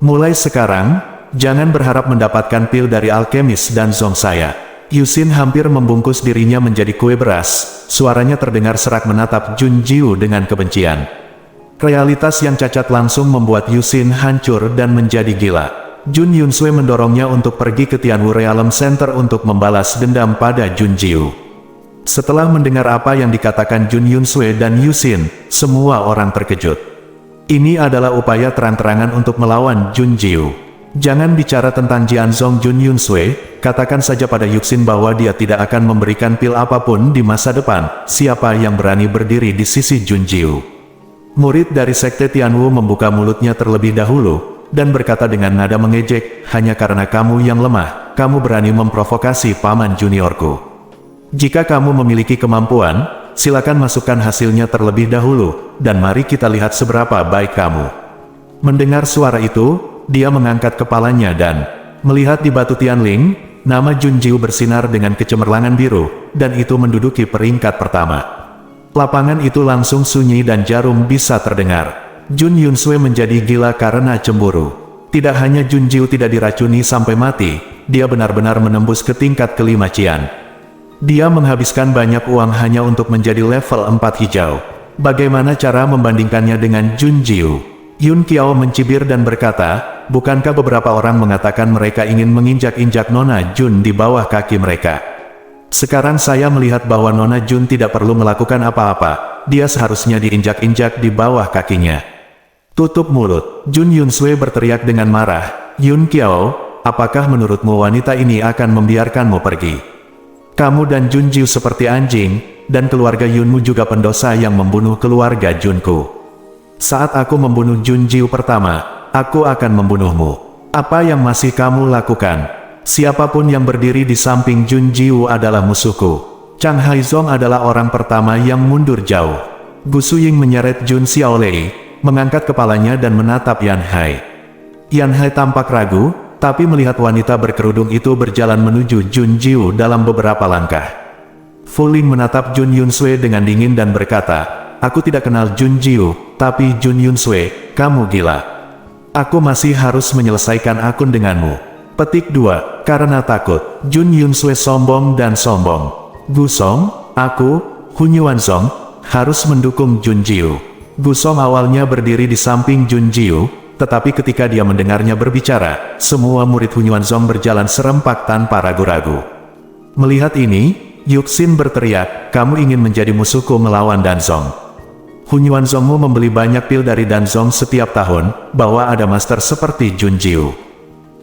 Mulai sekarang, jangan berharap mendapatkan pil dari alkemis Danzong saya. Yusin hampir membungkus dirinya menjadi kue beras, suaranya terdengar serak menatap Jun Jiwoo dengan kebencian. Realitas yang cacat langsung membuat Yusin hancur dan menjadi gila. Jun Yunsue mendorongnya untuk pergi ke Tianwu Realm Center untuk membalas dendam pada Jun Jiwoo. Setelah mendengar apa yang dikatakan Jun Yunsue dan Yusin, semua orang terkejut. Ini adalah upaya terang-terangan untuk melawan Jun Jiwoo. Jangan bicara tentang Jianzong Jun Yunsue, katakan saja pada Yuxin bahwa dia tidak akan memberikan pil apapun di masa depan. Siapa yang berani berdiri di sisi Jun Jiwoo? Murid dari Sekte Tianwu membuka mulutnya terlebih dahulu, dan berkata dengan nada mengejek, hanya karena kamu yang lemah, kamu berani memprovokasi paman juniorku. Jika kamu memiliki kemampuan, silakan masukkan hasilnya terlebih dahulu, dan mari kita lihat seberapa baik kamu. Mendengar suara itu, dia mengangkat kepalanya dan melihat di batu Tianling, nama Jun Jiwoo bersinar dengan kecemerlangan biru, dan itu menduduki peringkat pertama. Lapangan itu langsung sunyi dan jarum bisa terdengar. Jun Yunsue menjadi gila karena cemburu. Tidak hanya Jun Jiwoo tidak diracuni sampai mati, dia benar-benar menembus ke tingkat kelima Cian. Dia menghabiskan banyak uang hanya untuk menjadi level 4 hijau. Bagaimana cara membandingkannya dengan Jun Jiwoo? Yun Qiao mencibir dan berkata, bukankah beberapa orang mengatakan mereka ingin menginjak-injak Nona Jun di bawah kaki mereka? Sekarang saya melihat bahwa Nona Jun tidak perlu melakukan apa-apa, dia seharusnya diinjak-injak di bawah kakinya. Tutup mulut, Jun Yunsue berteriak dengan marah, Yun Qiao, apakah menurutmu wanita ini akan membiarkanmu pergi? Kamu dan Jun Jiwoo seperti anjing, dan keluarga Yunmu juga pendosa yang membunuh keluarga Junku. Saat aku membunuh Jun Jiwoo pertama, aku akan membunuhmu. Apa yang masih kamu lakukan? Siapapun yang berdiri di samping Jun Jiwoo adalah musuhku. Chang Haizong adalah orang pertama yang mundur jauh. Gu Suying menyeret Jun Xiaolei, mengangkat kepalanya dan menatap Yan Hai. Yan Hai tampak ragu, tapi melihat wanita berkerudung itu berjalan menuju Jun Jiwoo dalam beberapa langkah. Fu Ling menatap Jun Yunsue dengan dingin dan berkata, aku tidak kenal Jun Jiwoo, tapi Jun Yunsue, kamu gila. Aku masih harus menyelesaikan akun denganmu. Petik 2, karena takut, Jun Yunsue sombong dan sombong. Gu Song, aku, Hun Yuanzong, harus mendukung Jun Jiwoo. Gu Song awalnya berdiri di samping Jun Jiwoo, tetapi ketika dia mendengarnya berbicara, semua murid Hun Yuanzong berjalan serempak tanpa ragu-ragu. Melihat ini, Yuxin berteriak, kamu ingin menjadi musuhku melawan Danzong. Hun Yuanzongmu membeli banyak pil dari Danzong setiap tahun, bahwa ada master seperti Jun Jiwoo.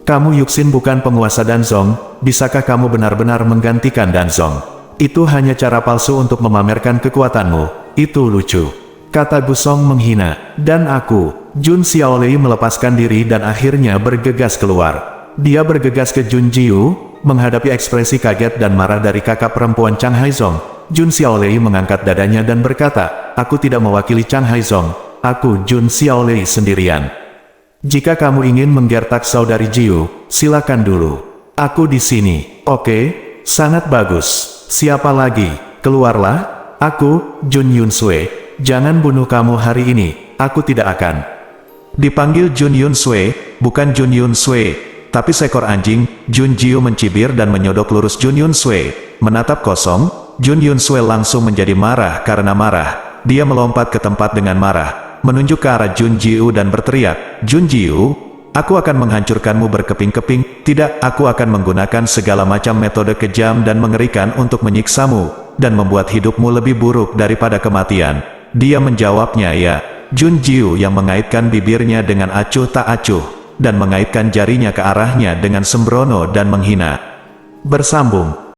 Kamu Yuxin bukan penguasa Danzong, bisakah kamu benar-benar menggantikan Danzong? Itu hanya cara palsu untuk memamerkan kekuatanmu, itu lucu. Kata Gu Song menghina, dan aku, Jun Xiaolei melepaskan diri dan akhirnya bergegas keluar. Dia bergegas ke Jun Jiwoo, menghadapi ekspresi kaget dan marah dari kakak perempuan Chang Haizong. Jun Xiaolei mengangkat dadanya dan berkata, aku tidak mewakili Chang Haizong, aku Jun Xiaolei sendirian. Jika kamu ingin menggertak saudari Jiwoo, silakan dulu. Aku di sini. Oke, sangat bagus. Siapa lagi? Keluarlah. Aku, Jun Yunsue. Jangan bunuh kamu hari ini, aku tidak akan. Dipanggil Jun Yunsue, bukan Jun Yunsue, tapi seekor anjing. Jun Jiwoo mencibir dan menyodok lurus Jun Yunsue. Menatap kosong, Jun Yunsue langsung menjadi marah karena marah. Dia melompat ke tempat dengan marah, menunjuk ke arah Jun Jiwoo dan berteriak, Jun Jiwoo, aku akan menghancurkanmu berkeping-keping. Tidak, aku akan menggunakan segala macam metode kejam dan mengerikan untuk menyiksamu, dan membuat hidupmu lebih buruk daripada kematian. Dia menjawabnya ya. Jun Jiwoo yang mengaitkan bibirnya dengan acuh tak acuh, dan mengaitkan jarinya ke arahnya dengan sembrono dan menghina. Bersambung.